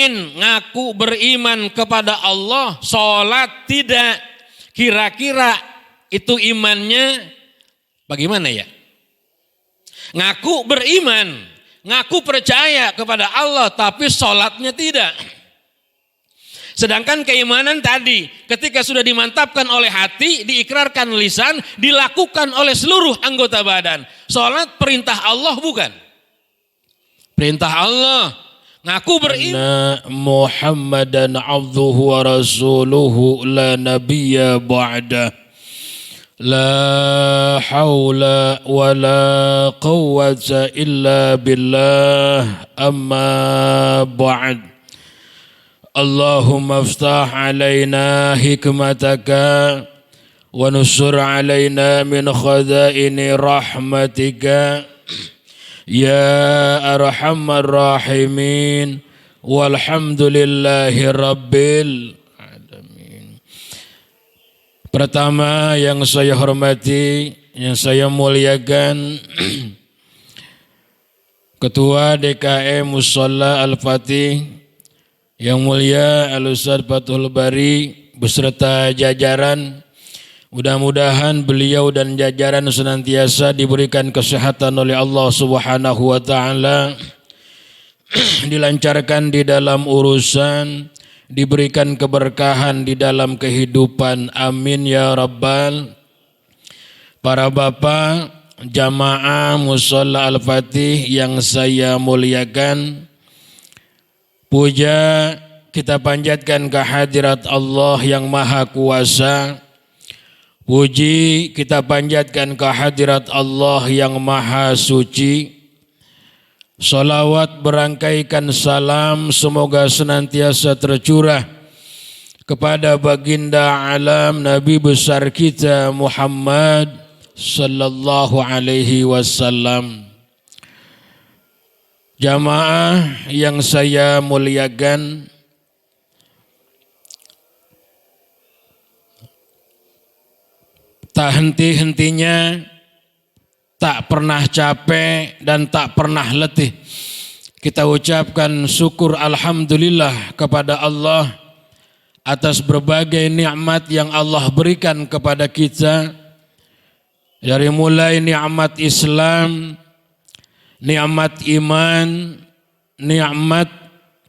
mukmin, ngaku beriman kepada Allah, sholat tidak. Kira-kira itu imannya bagaimana ya? Ngaku beriman, ngaku percaya kepada Allah, tapi sholatnya tidak. Sedangkan keimanan tadi, ketika sudah dimantapkan oleh hati, diikrarkan lisan, dilakukan oleh seluruh anggota badan. Sholat perintah Allah bukan? Perintah Allah. Ngaku beriman. Muhammadan abduhu wa rasuluhu la nabiyya ba'dah. La hawla wa la quwwata illa billah amma ba'd. Allahumma aftah alaina hikmataka wa nusur alaina min khadaini rahmatika ya arhamar rahimin walhamdulillahi rabbil alamin. Pertama yang saya hormati, yang saya muliakan, Ketua DKM Musholla Al-Fatih yang mulia Al-Ustaz Fathul Bari beserta jajaran. Mudah-mudahan beliau dan jajaran senantiasa diberikan kesehatan oleh Allah Subhanahu wa taala, dilancarkan di dalam urusan, diberikan keberkahan di dalam kehidupan. Amin ya rabbal. Para bapak jamaah Musholla Al-Fatih yang saya muliakan, puja kita panjatkan kehadirat Allah yang Maha Kuasa. Puji kita panjatkan kehadirat Allah yang Maha Suci. Salawat berangkaikan salam semoga senantiasa tercurah kepada baginda alam Nabi besar kita Muhammad sallallahu alaihi wasallam. Jamaah yang saya muliakan, tak henti-hentinya, tak pernah capek dan tak pernah letih kita ucapkan syukur alhamdulillah kepada Allah atas berbagai nikmat yang Allah berikan kepada kita, dari mulai nikmat Islam, nikmat iman, nikmat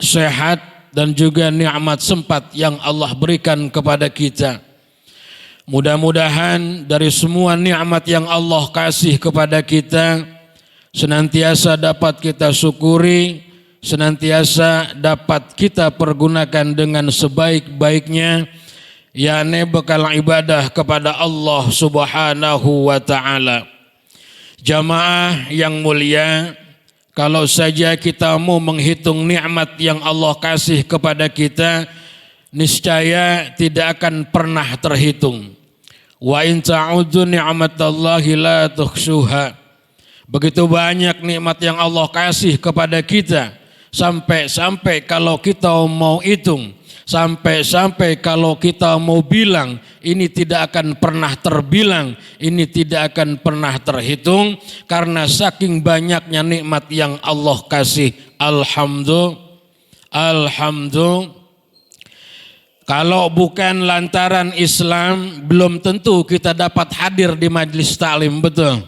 sehat, dan juga nikmat sempat yang Allah berikan kepada kita. Mudah-mudahan dari semua nikmat yang Allah kasih kepada kita senantiasa dapat kita syukuri, senantiasa dapat kita pergunakan dengan sebaik-baiknya, yakni bekal ibadah kepada Allah Subhanahu wa taala. Jamaah yang mulia, kalau saja kita mau menghitung nikmat yang Allah kasih kepada kita, niscaya tidak akan pernah terhitung. Wa in ta'udzu ni'matallahi la tuhsuha. Begitu banyak nikmat yang Allah kasih kepada kita, sampai-sampai kalau kita mau hitung, sampai-sampai kalau kita mau bilang, ini tidak akan pernah terbilang, ini tidak akan pernah terhitung, karena saking banyaknya nikmat yang Allah kasih. Alhamdulillah. Kalau bukan lantaran Islam, belum tentu kita dapat hadir di majelis taklim, betul.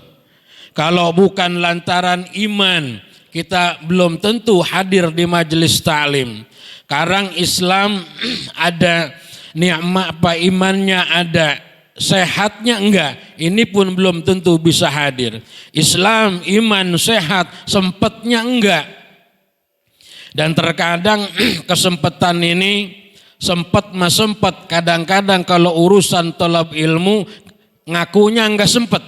Kalau bukan lantaran iman, kita belum tentu hadir di majelis taklim. Sekarang Islam ada nikmat apa, imannya ada, sehatnya enggak, ini pun belum tentu bisa hadir. Islam, iman, sehat, sempatnya enggak. Dan terkadang kesempatan ini sempat mas sempat, kadang-kadang kalau urusan tolab ilmu ngakunya enggak sempat,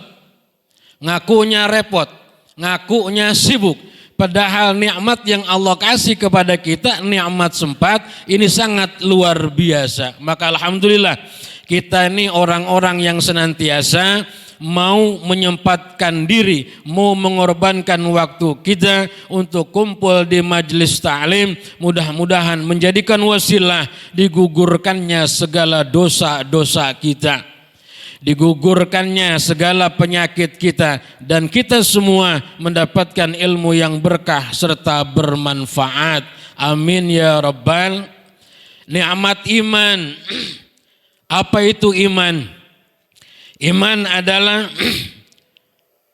ngakunya repot, ngakunya sibuk. Padahal nikmat yang Allah kasih kepada kita, nikmat sempat, ini sangat luar biasa. Maka alhamdulillah kita ini orang-orang yang senantiasa mau menyempatkan diri, mau mengorbankan waktu kita untuk kumpul di majelis ta'lim. Mudah-mudahan menjadikan wasilah digugurkannya segala dosa-dosa kita, digugurkannya segala penyakit kita, dan kita semua mendapatkan ilmu yang berkah serta bermanfaat. Amin ya rabbal. Nikmat iman. Apa itu iman? Iman adalah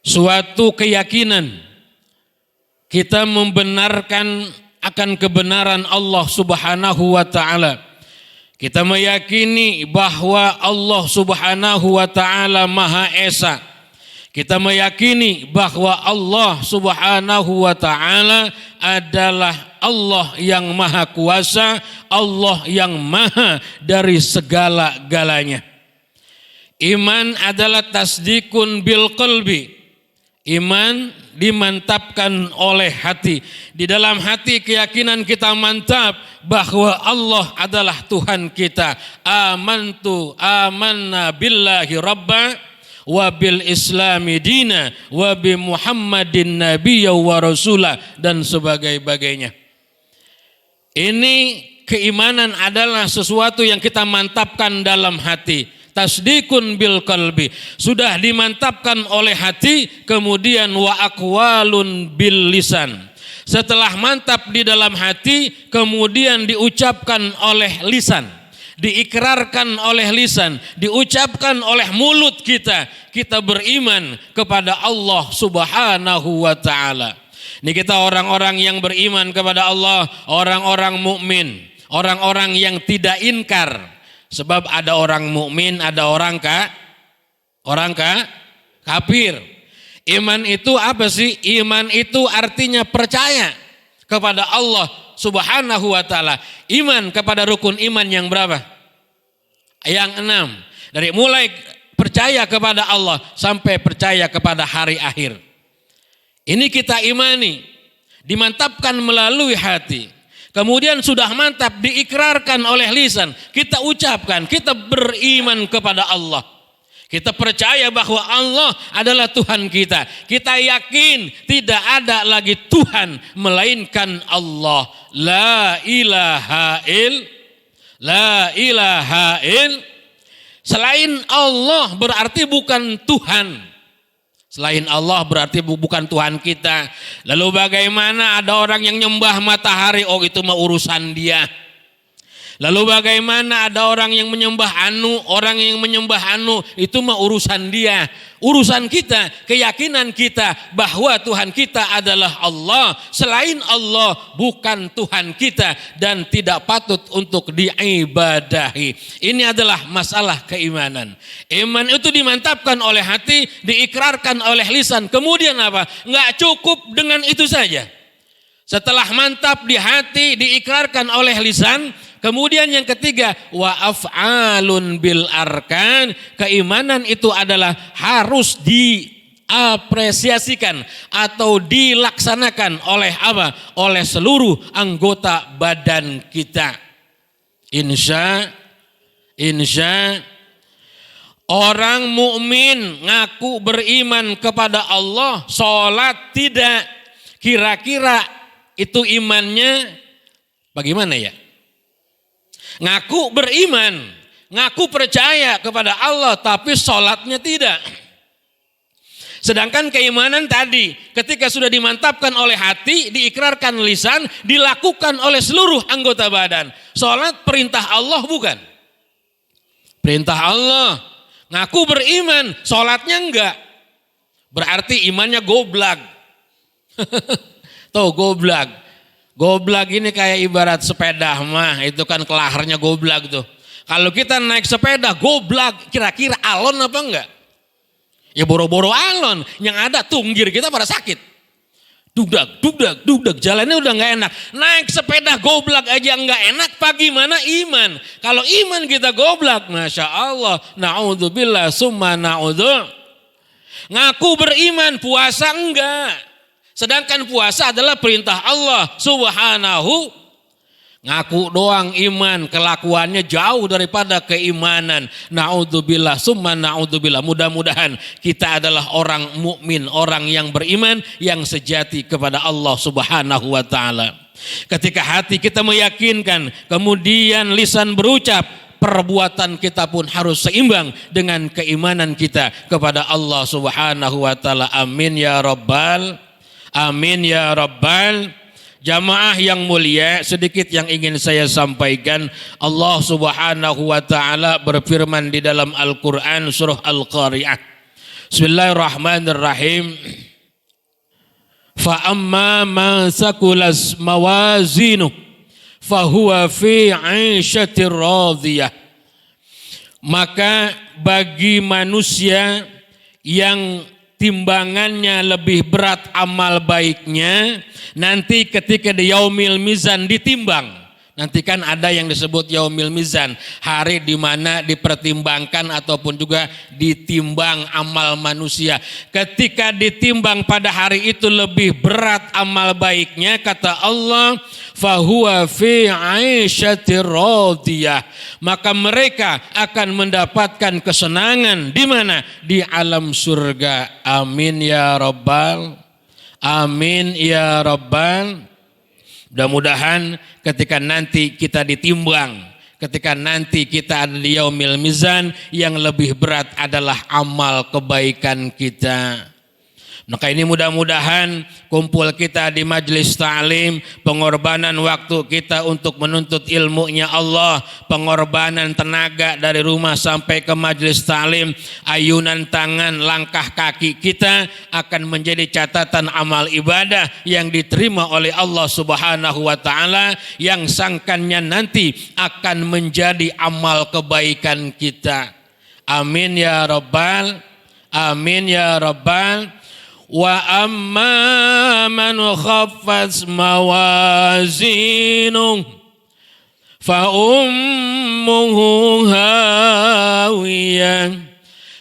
suatu keyakinan kita membenarkan akan kebenaran Allah Subhanahu wa taala. Kita meyakini bahwa Allah Subhanahu wa taala Maha Esa. Kita meyakini bahwa Allah Subhanahu wa taala adalah Allah yang Maha Kuasa, Allah yang Maha dari segala-galanya. Iman adalah tasdikun bil qalbi. Iman dimantapkan oleh hati. Di dalam hati keyakinan kita mantap bahwa Allah adalah Tuhan kita. Amanna billahi rabba wa bil islami dina wa bi Muhammadin nabiyya wa rasulah dan sebagainya. Ini keimanan adalah sesuatu yang kita mantapkan dalam hati. Tasdikun bil qalbi, sudah dimantapkan oleh hati, kemudian wa aqwalun bil lisan. Setelah mantap di dalam hati, kemudian diucapkan oleh lisan, diikrarkan oleh lisan, diucapkan oleh mulut kita. Kita beriman kepada Allah Subhanahu wa taala. Ini kita orang-orang yang beriman kepada Allah, orang-orang mukmin, orang-orang yang tidak inkar. Sebab ada orang mukmin, ada orang kafir. Iman itu apa sih? Iman itu artinya percaya kepada Allah Subhanahu wa taala. Iman kepada rukun iman yang berapa? Yang 6. Dari mulai percaya kepada Allah sampai percaya kepada hari akhir. Ini kita imani, dimantapkan melalui hati. Kemudian sudah mantap diikrarkan oleh lisan, kita ucapkan, kita beriman kepada Allah. Kita percaya bahwa Allah adalah Tuhan kita. Kita yakin tidak ada lagi Tuhan melainkan Allah. La ilaha il. Selain Allah berarti bukan Tuhan. Selain Allah berarti bukan Tuhan kita. Lalu bagaimana ada orang yang nyembah matahari? Oh, itu mah urusan dia. Lalu bagaimana ada orang yang menyembah orang yang menyembah itu mah urusan dia. Urusan kita, keyakinan kita bahwa Tuhan kita adalah Allah. Selain Allah bukan Tuhan kita dan tidak patut untuk diibadahi. Ini adalah masalah keimanan. Iman itu dimantapkan oleh hati, diikrarkan oleh lisan. Kemudian apa? Enggak cukup dengan itu saja. Setelah mantap di hati, diikrarkan oleh lisan, kemudian yang ketiga, wa af'alun bil arkan, keimanan itu adalah harus diapresiasikan atau dilaksanakan oleh apa? Oleh seluruh anggota badan kita. Insya orang mukmin ngaku beriman kepada Allah, sholat tidak. Kira-kira itu imannya bagaimana ya? Ngaku beriman, ngaku percaya kepada Allah, tapi sholatnya tidak. Sedangkan keimanan tadi, ketika sudah dimantapkan oleh hati, diikrarkan lisan, dilakukan oleh seluruh anggota badan. Sholat perintah Allah bukan? Perintah Allah. Ngaku beriman, sholatnya enggak. Berarti imannya goblak. Tuh goblak. Goblak ini kayak ibarat sepeda mah, itu kan kelaharnya goblak tuh. Kalau kita naik sepeda goblak, kira-kira alon apa enggak? Ya boro-boro alon, yang ada tunggir kita pada sakit. Dugdak, jalannya udah enggak enak. Naik sepeda goblak aja enggak enak, bagaimana iman? Kalau iman kita goblak, Masya Allah, na'udzubillah summa na'udzu. Ngaku beriman, puasa enggak. Sedangkan puasa adalah perintah Allah Subhanahu. Ngaku doang iman, kelakuannya jauh daripada keimanan. Na'udzubillah summa na'udzubillah. Mudah-mudahan kita adalah orang mukmin, orang yang beriman, yang sejati kepada Allah Subhanahu wa taala. Ketika hati kita meyakinkan, kemudian lisan berucap, perbuatan kita pun harus seimbang dengan keimanan kita kepada Allah Subhanahu wa taala. Amin ya rabbal. Amin ya rabbal. Jamaah yang mulia, sedikit yang ingin saya sampaikan. Allah Subhanahu wa taala berfirman di dalam Al-Qur'an surah Al-Qari'ah. Bismillahirrahmanirrahim. Fa amma man sakulas mawazinu fahuwa fi 'ishatir radiyah. Maka bagi manusia yang timbangannya lebih berat amal baiknya, nanti ketika di yaumil mizan ditimbang. Nanti kan ada yang disebut yaumil mizan, hari di mana dipertimbangkan ataupun juga ditimbang amal manusia. Ketika ditimbang pada hari itu lebih berat amal baiknya, kata Allah, fahuwa fi 'ishatir radiyah. Maka mereka akan mendapatkan kesenangan di mana? Di alam surga. Amin ya rabbal, amin ya rabbal. Mudah-mudahan ketika nanti kita ditimbang, ketika nanti kita ada di yaumil mizan, yang lebih berat adalah amal kebaikan kita. Maka ini mudah-mudahan kumpul kita di majelis ta'lim, pengorbanan waktu kita untuk menuntut ilmunya Allah, pengorbanan tenaga dari rumah sampai ke majelis ta'lim, ayunan tangan, langkah kaki kita akan menjadi catatan amal ibadah yang diterima oleh Allah Subhanahu wa taala, yang sangkannya nanti akan menjadi amal kebaikan kita. Amin ya rabbal, amin ya rabbal. Wa amma man khaffat mawazinu fa ummuhu hawiyah.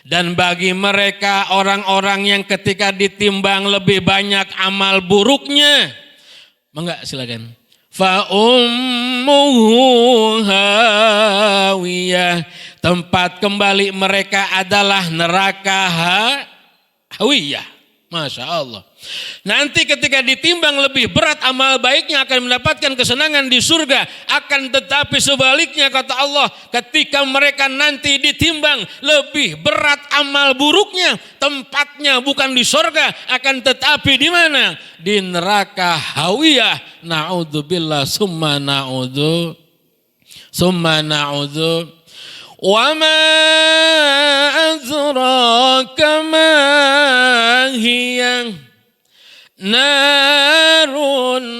Dan bagi mereka orang-orang yang ketika ditimbang lebih banyak amal buruknya, mangga silakan. Fa ummuhu hawiyah, tempat kembali mereka adalah neraka hawiyah. Masya Allah. Nanti ketika ditimbang lebih berat amal baiknya akan mendapatkan kesenangan di surga. Akan tetapi sebaliknya kata Allah, ketika mereka nanti ditimbang lebih berat amal buruknya, tempatnya bukan di surga, akan tetapi di mana? Di neraka hawiyah. Na'udzubillah summa na'udzu. Summa na'udzu. Wa ma adraka ma hiya narun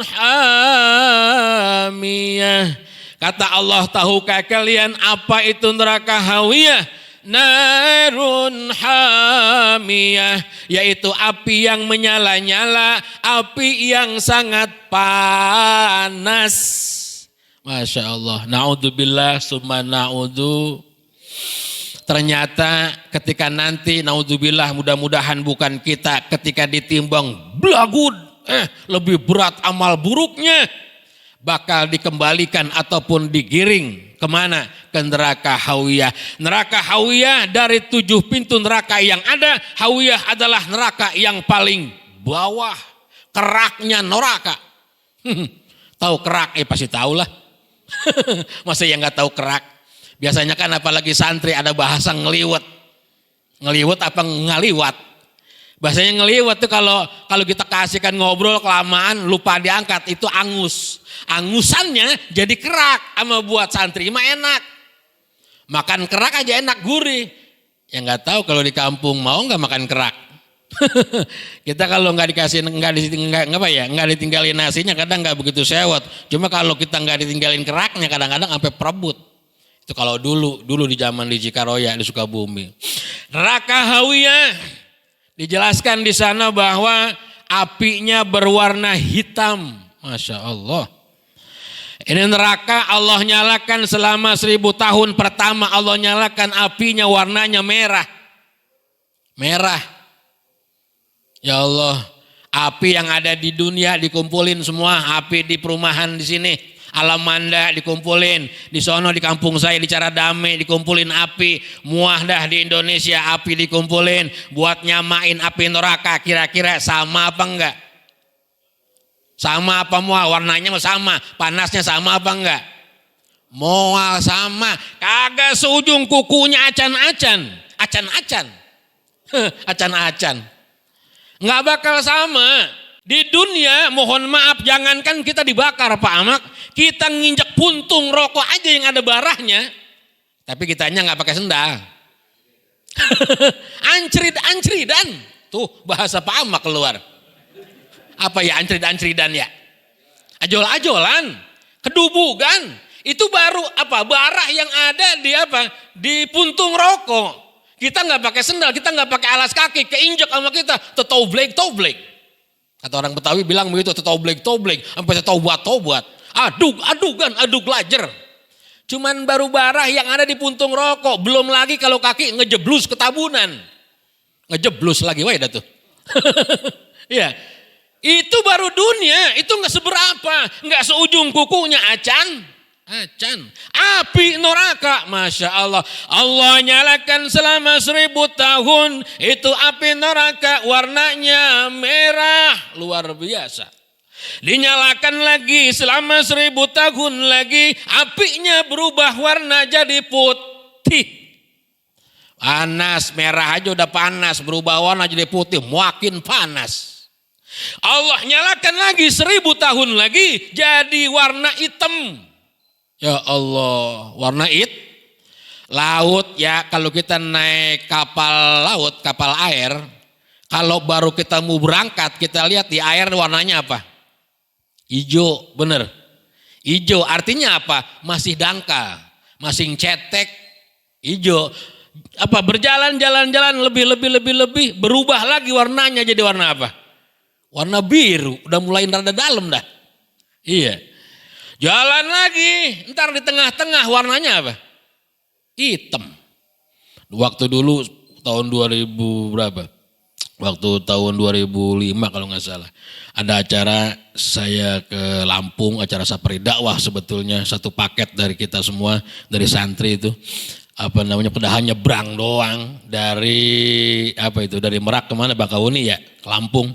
hamiyah. Kata Allah, tahukah kalian apa itu neraka hawiyah? Narun hamiyah, yaitu api yang menyala-nyala, api yang sangat panas. Masya Allah. Na'udzubillah summa na'udzu. Ternyata ketika nanti, naudzubillah, mudah-mudahan bukan kita, ketika ditimbang blagud, lebih berat amal buruknya, bakal dikembalikan ataupun digiring kemana? Ke neraka hawiyah. Neraka hawiyah, dari 7 pintu neraka yang ada, hawiyah adalah neraka yang paling bawah, keraknya neraka. Tahu kerak? Pasti tahu lah. Masa yang nggak tahu kerak? Biasanya kan apalagi santri ada bahasa ngeliwet. Ngeliwet apa ngaliwat? Bahasanya ngeliwet tuh kalau kita kasihkan ngobrol kelamaan lupa diangkat, itu angus. Angusannya jadi kerak. Sama buat santri mah enak. Makan kerak aja enak, gurih. Ya nggak tahu kalau di kampung mau nggak makan kerak. Kita kalau nggak dikasih nggak ditinggalin nasinya kadang nggak begitu sewot. Cuma kalau kita nggak ditinggalin keraknya kadang-kadang sampai perebut. Itu kalau dulu di zaman di Cikaroya di Sukabumi. Neraka hawiyah dijelaskan di sana bahwa apinya berwarna hitam. Masya Allah. Ini neraka Allah nyalakan selama 1000 tahun pertama, Allah nyalakan apinya warnanya merah. Merah. Ya Allah, api yang ada di dunia dikumpulin semua, api di perumahan di sini, Alamanda dikumpulin, di sono di kampung saya di Caradame dikumpulin api, muahdah di Indonesia api dikumpulin, buat nyamain api neraka, kira-kira sama apa enggak? Sama apa muah? Warnanya sama, panasnya sama apa enggak? Muah sama, kagak seujung kukunya acan-acan, acan-acan, acan-acan. Nggak bakal sama. Di dunia mohon maaf jangankan kita dibakar Pak Amak, kita nginjek puntung rokok aja yang ada barahnya, tapi kitanya nggak pakai sendal. Ancrid-ancridan, tuh bahasa Pak Amak keluar. Apa ya ancrid-ancridan ya? Ajol-ajolan, kedubugan, itu baru apa? Barah yang ada di apa? Di puntung rokok. Kita nggak pakai sendal, kita nggak pakai alas kaki, keinjek sama kita, tetoblek. Kata orang Betawi bilang begitu, toblek, sampai tobat. Aduk lajer. Cuman baru barah yang ada di puntung rokok. Belum lagi kalau kaki ngejeblus ke tabunan. Ngejeblus lagi, wah dah tuh. Ya, itu baru dunia, itu nggak seberapa. Nggak seujung kukunya acan. Api neraka, Masya Allah. Allah nyalakan selama 1000 tahun. Itu api neraka warnanya merah. Luar biasa. Dinyalakan lagi selama 1000 tahun lagi. Apinya berubah warna jadi putih. Panas, merah aja udah panas. Berubah warna jadi putih, makin panas. Allah nyalakan lagi 1000 tahun lagi. Jadi warna hitam. Ya Allah, warna laut ya, kalau kita naik kapal laut, kapal air, kalau baru kita mau berangkat, kita lihat di air warnanya apa? Hijau, bener. Hijau artinya apa? Masih dangkal, masih cetek, hijau. Apa berjalan lebih berubah lagi warnanya jadi warna apa? Warna biru, udah mulai rada dalam dah. Iya. Jalan lagi, ntar di tengah-tengah warnanya apa? Hitam. Waktu dulu tahun 2000 berapa? Waktu tahun 2005 kalau nggak salah. Ada acara saya ke Lampung, acara Sapri Dakwah sebetulnya. Satu paket dari kita semua, dari santri itu. Apa namanya, padahal nyebrang doang. Dari Merak kemana? Bakauni ya, ke Lampung.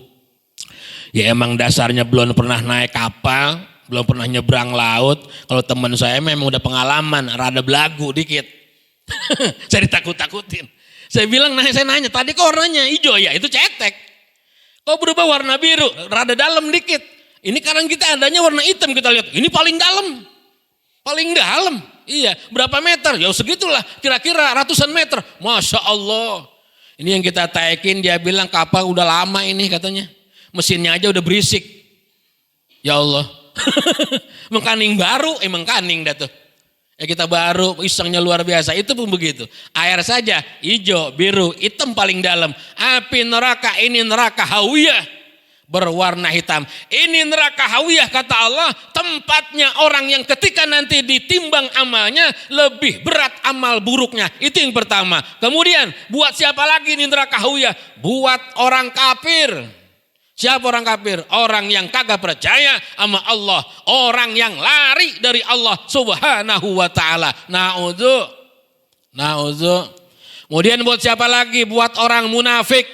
Ya emang dasarnya belum pernah naik kapal. Belum pernah nyebrang laut. Kalau teman saya memang udah pengalaman, rada belagu dikit. Saya ditakut-takutin. Saya nanya, tadi kok warnanya hijau ya? Itu cetek. Kok berubah warna biru? Rada dalam dikit. Ini kadang kita adanya warna hitam, kita lihat. Ini paling dalam. Paling dalam. Iya, berapa meter? Ya segitulah, kira-kira ratusan meter. Masya Allah. Ini yang kita taikin, dia bilang kapal udah lama ini katanya. Mesinnya aja udah berisik. Ya Allah. Mengkaning baru, emang kaning dah tuh. Ya kita baru, isengnya luar biasa. Itu pun begitu. Air saja, hijau, biru, hitam paling dalam. Api neraka, ini neraka hawiyah. Berwarna hitam. Ini neraka hawiyah kata Allah. Tempatnya orang yang ketika nanti ditimbang amalnya, lebih berat amal buruknya. Itu yang pertama. Kemudian, buat siapa lagi ini neraka hawiyah? Buat orang kafir. Siapa orang kafir? Orang yang kagak percaya sama Allah. Orang yang lari dari Allah subhanahu wa ta'ala. Na'udzu. Kemudian buat siapa lagi? Buat orang munafik.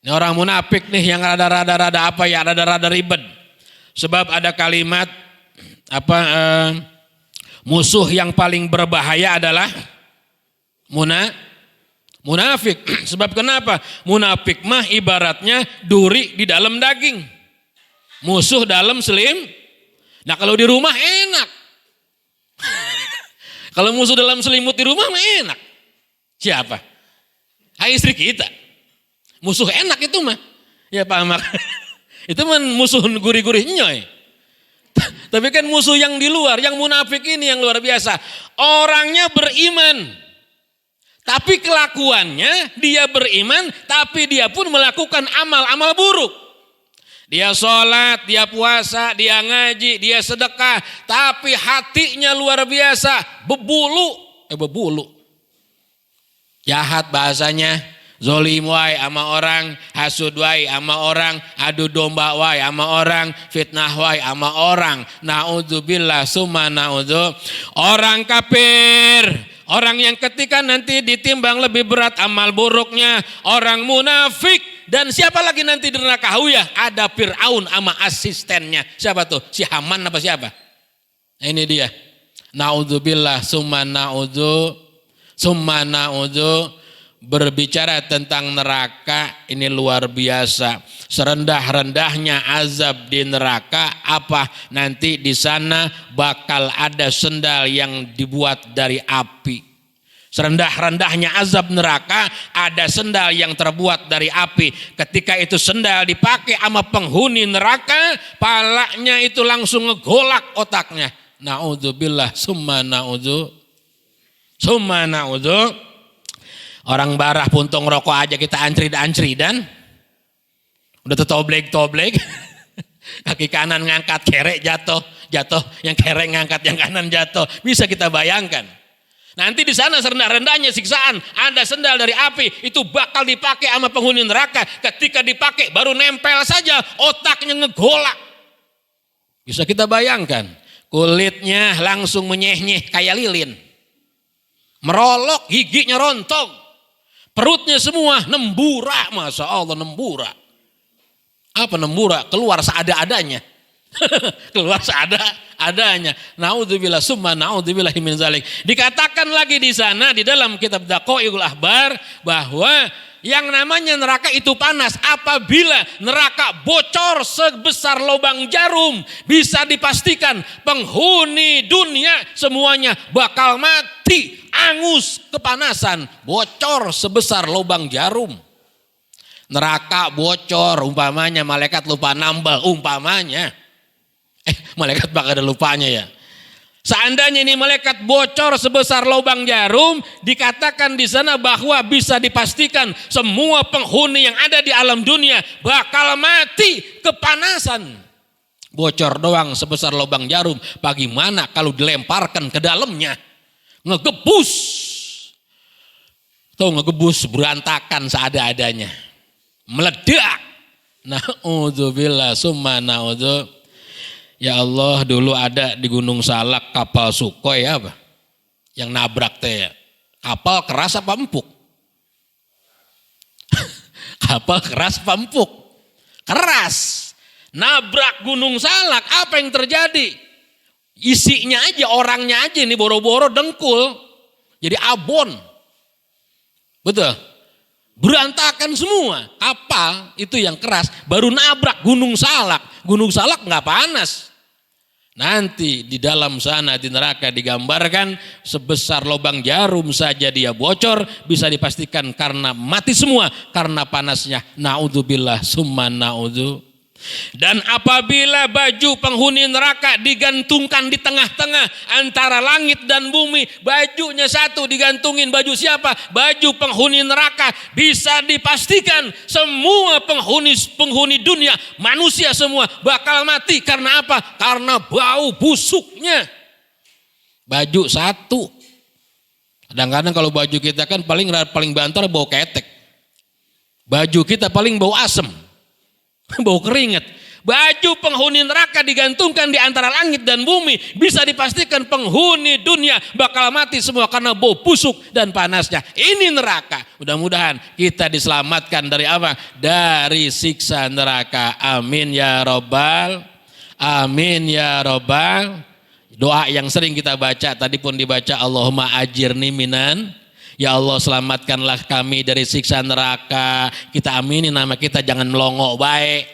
Ini orang munafik nih yang rada ribet. Sebab ada kalimat musuh yang paling berbahaya adalah munafik. Sebab kenapa? Munafik mah ibaratnya duri di dalam daging. Musuh dalam selim. Nah kalau di rumah enak. Kalau musuh dalam selimut di rumah mah enak. Siapa? Istri kita. Musuh enak itu mah. Ya Pak Amak. Itu mah musuh gurih-gurih nyoy. Tapi kan musuh yang di luar, yang munafik ini yang luar biasa. Orangnya beriman. Tapi kelakuannya dia beriman, tapi dia pun melakukan amal-amal buruk. Dia sholat, dia puasa, dia ngaji, dia sedekah. Tapi hatinya luar biasa, bebulu. Jahat bahasanya, zolim wai sama orang, hasud wai sama orang, adu domba wai sama orang, fitnah wai sama orang. Na'udzubillah summa na'udzu. Orang kafir. Orang yang ketika nanti ditimbang lebih berat amal buruknya. Orang munafik. Dan siapa lagi nanti di neraka hawiyah? Ada Fir'aun sama asistennya. Siapa tuh? Si Haman apa siapa? Nah, ini dia. Na'udzubillah summa na'udzu. berbicara tentang neraka ini luar biasa. Serendah-rendahnya azab di neraka apa? Nanti di sana bakal ada sendal yang dibuat dari api. Serendah-rendahnya azab neraka ada sendal yang terbuat dari api. Ketika itu sendal dipakai sama penghuni neraka, palanya itu langsung ngegolak otaknya. Na'udzubillah summa na'udzu. Summa na'udzu. Orang barah puntung rokok aja kita antri dan udah toblek. Kaki kanan ngangkat kerek jatuh, yang kerek ngangkat yang kanan jatuh. Bisa kita bayangkan. Nanti di sana serendah-rendahnya siksaan, ada sendal dari api, itu bakal dipakai sama penghuni neraka. Ketika dipakai baru nempel saja, otaknya ngegolak. Bisa kita bayangkan, kulitnya langsung menyeh-nyeh kayak lilin. Merolok, giginya rontok. Perutnya semua nembura, Masya Allah nembura. Apa nembura? Keluar seada-adanya. Keluar seadanya. Naudzubillah summa naudzubillahi min zalik. Dikatakan lagi di sana di dalam kitab Daqaiqul Ahbar bahwa yang namanya neraka itu panas. Apabila neraka bocor sebesar lubang jarum, bisa dipastikan penghuni dunia semuanya bakal mati, angus kepanasan, bocor sebesar lubang jarum. Neraka bocor umpamanya malaikat lupa nambal umpamanya. Malaikat bakal ada lupanya ya. Seandainya ini malaikat bocor sebesar lubang jarum, dikatakan di sana bahwa bisa dipastikan semua penghuni yang ada di alam dunia bakal mati kepanasan. Bocor doang sebesar lubang jarum, bagaimana kalau dilemparkan ke dalamnya? Ngegebus. Tuh ngegebus berantakan seada-adanya. Meledak. Na'udzubillah summa na'udzu. Ya Allah, dulu ada di Gunung Salak kapal Sukhoi apa? Yang nabrak teh ya. Kapal keras apa empuk? Kapal keras apa empuk? Keras. Nabrak Gunung Salak, apa yang terjadi? Isinya aja, orangnya aja ini boro-boro dengkul. Jadi abon. Betul? Berantakan semua. Kapal itu yang keras baru nabrak Gunung Salak. Gunung Salak nggak panas. Nanti di dalam sana di neraka digambarkan sebesar lubang jarum saja dia bocor, bisa dipastikan karena mati semua karena panasnya. Naudzubillah summa naudzu. Dan apabila baju penghuni neraka digantungkan di tengah-tengah antara langit dan bumi, bajunya satu digantungin, baju siapa? Baju penghuni neraka. Bisa dipastikan semua penghuni dunia, manusia semua bakal mati. Karena apa? Karena bau busuknya. Baju satu. Kadang-kadang kalau baju kita kan paling banter bau ketek. Baju kita paling bau asem. Bau keringat. Baju penghuni neraka digantungkan di antara langit dan bumi. Bisa dipastikan penghuni dunia bakal mati semua karena bau busuk dan panasnya. Ini neraka. Mudah-mudahan kita diselamatkan dari apa? Dari siksa neraka. Amin ya robbal. Amin ya robbal. Doa yang sering kita baca. Tadi pun dibaca Allahumma ajirni minan. Ya Allah selamatkanlah kami dari siksa neraka. Kita aminin nama kita jangan melongo baik.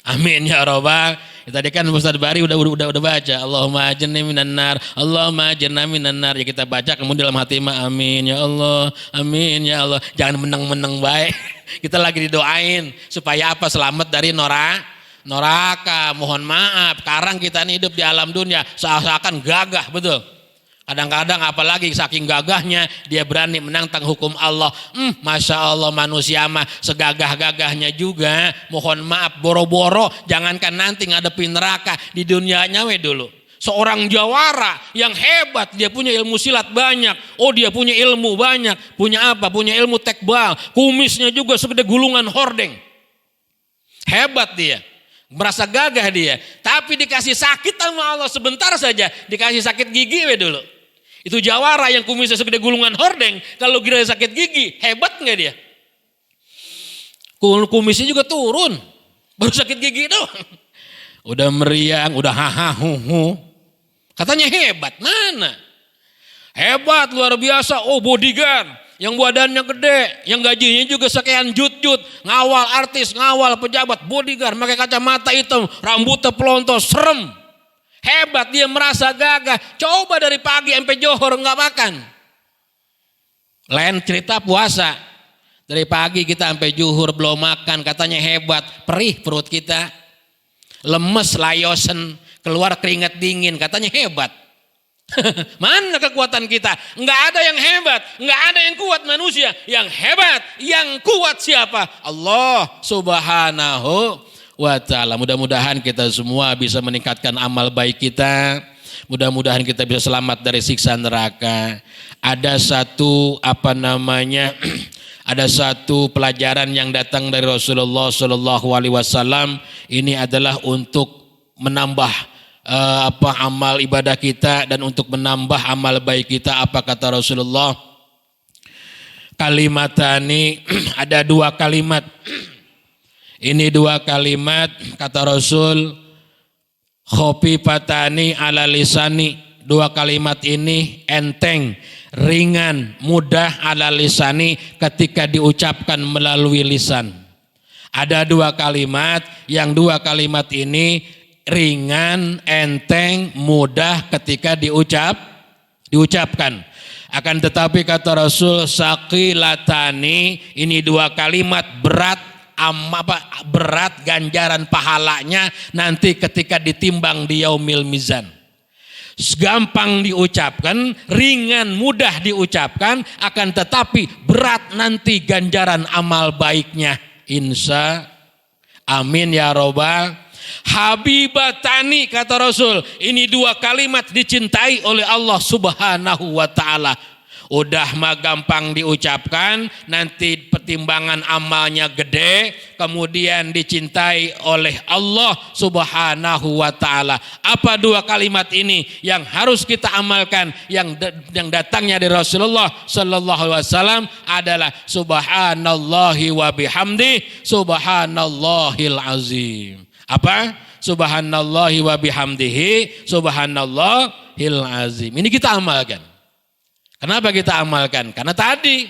Amin ya robbal. Tadi kan Ustaz Bari udah baca Allahumma ajirni minan nar. Allahumma ajirna minan nar. Ya kita baca kemudian dalam hati amin ya Allah. Amin ya Allah. Jangan menang-menang baik. Kita lagi didoain supaya apa? Selamat dari neraka. Mohon maaf. Sekarang kita ini hidup di alam dunia seakan-akan gagah, betul. Kadang-kadang apalagi saking gagahnya dia berani menantang hukum Allah. Masya Allah manusia mah segagah-gagahnya juga. Mohon maaf boro-boro jangankan nanti ngadepin neraka di dunianya dulu. Seorang jawara yang hebat, dia punya ilmu silat banyak. Oh dia punya ilmu banyak. Punya apa? Punya ilmu tekbal. Kumisnya juga segede gulungan hordeng. Hebat dia. Merasa gagah dia. Tapi dikasih sakit sama Allah sebentar saja. Dikasih sakit gigi dulu. Itu jawara yang kumisnya segede gulungan hordeng. Kalau kira sakit gigi, hebat gak dia? Kumisnya juga turun. Baru sakit gigi doang. Udah meriang, udah hahahuhu. Katanya hebat, mana? Hebat luar biasa, oh bodyguard. yang badannya gede, yang gajinya juga sekian jut-jut, ngawal artis, ngawal pejabat, bodyguard, pakai kacamata hitam, rambutnya pelontos, serem. Hebat, dia merasa gagah. Coba dari pagi sampai johor nggak makan. Lain cerita puasa. Dari pagi kita sampai zuhur belum makan, katanya hebat. Perih perut kita, lemes, layosen, keluar keringat dingin, katanya hebat. Mana kekuatan kita? Enggak ada yang hebat, enggak ada yang kuat manusia. Yang hebat, yang kuat siapa? Allah Subhanahu wa ta'ala. Mudah-mudahan kita semua bisa meningkatkan amal baik kita. Mudah-mudahan kita bisa selamat dari siksa neraka. Ada satu ada satu pelajaran yang datang dari Rasulullah Shallallahu Alaihi Wasallam. Ini adalah untuk menambah amal ibadah kita dan untuk menambah amal baik kita. Apa kata Rasulullah? Kalimatani, ada dua kalimat. Ini dua kalimat kata Rasul, khofifatani ala lisani. Dua kalimat ini enteng, ringan, mudah ala lisani ketika diucapkan melalui lisan. Ada dua kalimat, yang dua kalimat ini ringan, enteng, mudah ketika diucapkan. Akan tetapi kata Rasul, saqilatani, ini dua kalimat berat, berat ganjaran pahalanya nanti ketika ditimbang di yaumil mizan. Gampang diucapkan, ringan, mudah diucapkan, akan tetapi berat nanti ganjaran amal baiknya. Insya amin ya robbal. Habibatani kata Rasul, ini dua kalimat dicintai oleh Allah Subhanahu wa ta'ala. Udah mah gampang diucapkan, nanti pertimbangan amalnya gede, kemudian dicintai oleh Allah Subhanahu wa ta'ala. Apa dua kalimat ini yang harus kita amalkan, yang datangnya dari Rasulullah Sallallahu Alaihi Wasallam adalah subhanallahi wa bihamdi, subhanallahil azim. Apa? Subhanallahi wa bihamdihi, subhanallahil azim. Ini kita amalkan. Kenapa kita amalkan? Karena tadi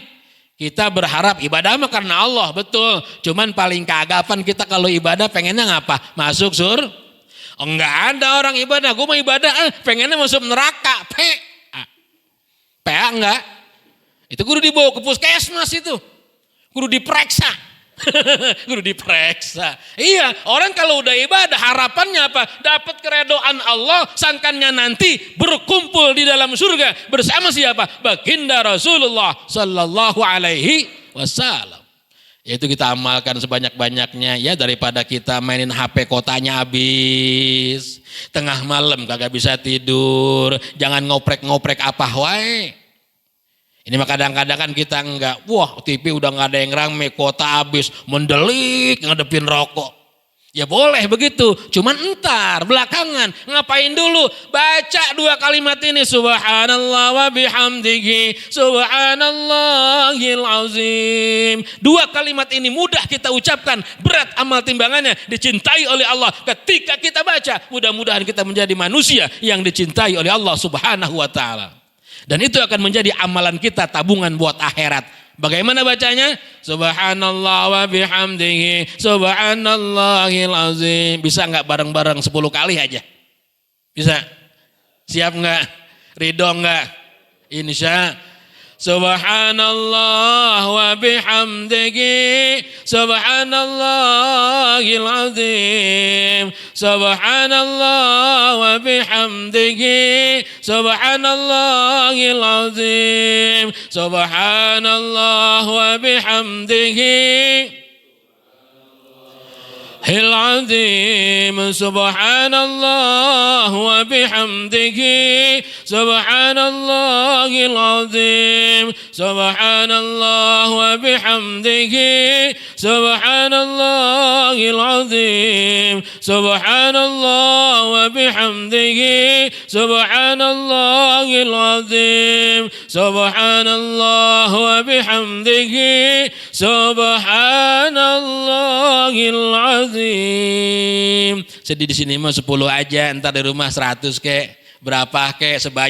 kita berharap ibadah mah karena Allah, betul. Cuman paling keagapan kita kalau ibadah pengennya ngapa? Masuk surga. Oh, enggak ada orang ibadah, gue mau ibadah pengennya masuk neraka. Enggak. Itu kudu dibawa ke puskesmas itu. Kudu diperiksa. Kudu diperiksa. Iya, orang kalau udah ibadah harapannya apa? Dapat keredoan Allah, sangkannya nanti berkumpul di dalam surga bersama siapa? Baginda Rasulullah Sallallahu Alaihi Wasallam. Yaitu kita amalkan sebanyak-banyaknya ya, daripada kita mainin HP kotanya habis, tengah malam kagak bisa tidur, jangan ngoprek-ngoprek apa wae. Ini mah kadang-kadang kan kita enggak, wah TV udah nggak ada yang rame, kota habis, mendelik ngadepin rokok. Ya boleh begitu, cuman entar belakangan ngapain dulu? Baca dua kalimat ini, subhanallah wa bihamdihi, subhanallahil azim. Dua kalimat ini mudah kita ucapkan, berat amal timbangannya, dicintai oleh Allah. Ketika kita baca, mudah-mudahan kita menjadi manusia yang dicintai oleh Allah Subhanahu wa ta'ala. Dan itu akan menjadi amalan kita, tabungan buat akhirat. Bagaimana bacanya? Subhanallah wa bihamdihi, subhanallahil azim. Bisa enggak bareng-bareng 10 kali aja? Bisa? Siap enggak? Ridho enggak? Insya Subhanallah wa bihamdihi, subhanallahil azim, subhanallah wa bihamdihi, subhanallahil azim, subhanallah wa bihamdihi Hil azim, subhanallah wa bihamdihi, subhanallahil azim, subhanallah wa bihamdihi, subhanallahil azim, subhanallah wa bihamdihi, subhanallahil azim, subhanallah wa bihamdihi, subhanallahil azim. Sedih di sini mah 10 aja, entar di rumah 100 kek, berapa kek, sebanyak